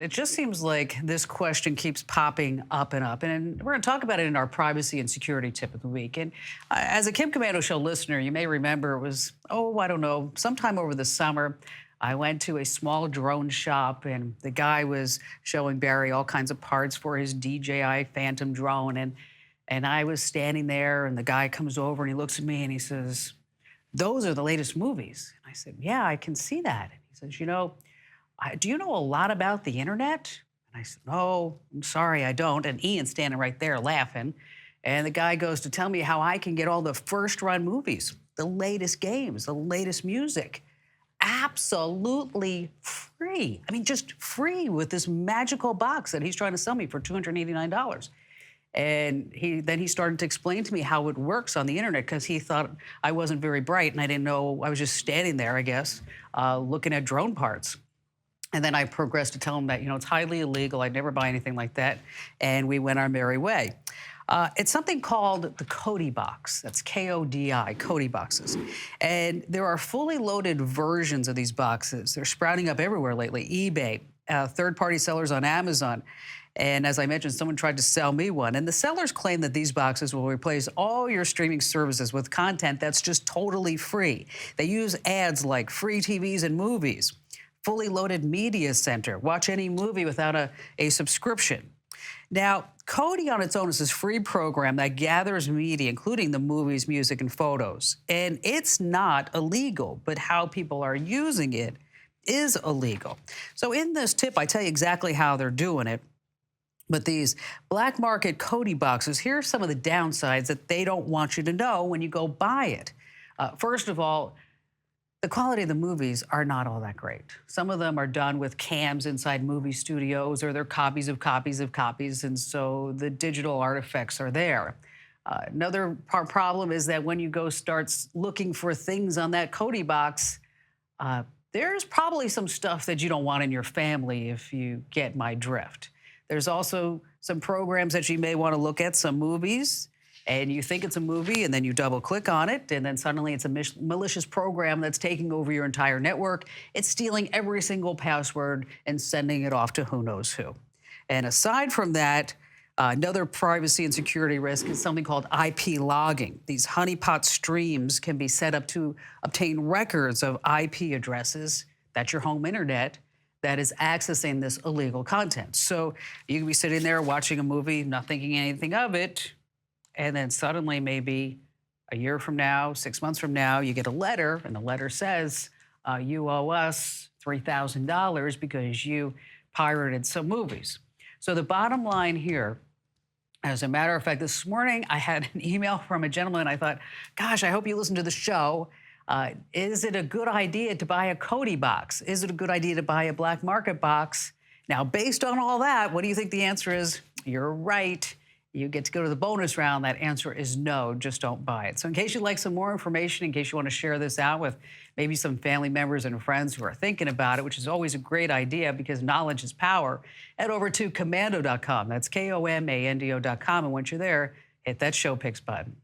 It just seems like this question keeps popping up and up. And we're going to talk about it in our privacy and security tip of the week. And as a Kim Komando show listener, you may remember it was, I don't know, sometime over the summer. I went to a small drone shop and the guy was showing Barry all kinds of parts for his DJI Phantom drone. And I was standing there and the guy comes over and he looks at me and he says, "Those are the latest movies." And I said, "Yeah, I can see that." And he says, "Do you know a lot about the internet?" And I said, "No, I'm sorry, I don't." And Ian's standing right there laughing. And the guy goes to tell me how I can get all the first run movies, the latest games, the latest music, absolutely free. I mean, just free with this magical box that he's trying to sell me for $289. And then he started to explain to me how it works on the internet because he thought I wasn't very bright and I didn't know. I was just standing there, I guess, looking at drone parts. And then I progressed to tell him that, it's highly illegal. I'd never buy anything like that. And we went our merry way. It's something called the Kodi box. That's Kodi, Kodi boxes. And there are fully loaded versions of these boxes. They're sprouting up everywhere lately. eBay, third-party sellers on Amazon. And as I mentioned, someone tried to sell me one. And the sellers claim that these boxes will replace all your streaming services with content that's just totally free. They use ads like free TVs and movies, fully loaded media center, watch any movie without a subscription. Now, Kodi on its own is this free program that gathers media, including the movies, music, and photos. And it's not illegal, but how people are using it is illegal. So in this tip, I tell you exactly how they're doing it. But these black market Kodi boxes, here are some of the downsides that they don't want you to know when you go buy it. First of all, the quality of the movies are not all that great. Some of them are done with cams inside movie studios, or they're copies of copies of copies, and so the digital artifacts are there. Another problem is that when you go start looking for things on that Kodi box, there's probably some stuff that you don't want in your family, if you get my drift. There's also some programs that you may want to look at, some movies, and you think it's a movie, and then you double click on it, and then suddenly it's a malicious program that's taking over your entire network. It's stealing every single password and sending it off to who knows who. And aside from that, another privacy and security risk is something called IP logging. These honeypot streams can be set up to obtain records of IP addresses, that's your home internet, that is accessing this illegal content. So you can be sitting there watching a movie, not thinking anything of it, and then suddenly, maybe a year from now, 6 months from now, you get a letter, and the letter says, you owe us $3,000 because you pirated some movies. So the bottom line here, as a matter of fact, this morning I had an email from a gentleman. I thought, gosh, I hope you listen to the show. Is it a good idea to buy a Kodi box? Is it a good idea to buy a black market box? Now, based on all that, what do you think the answer is? You're right. You get to go to the bonus round. That answer is no, just don't buy it. So in case you'd like some more information, in case you want to share this out with maybe some family members and friends who are thinking about it, which is always a great idea because knowledge is power, head over to komando.com. That's Komando.com. And once you're there, hit that show picks button.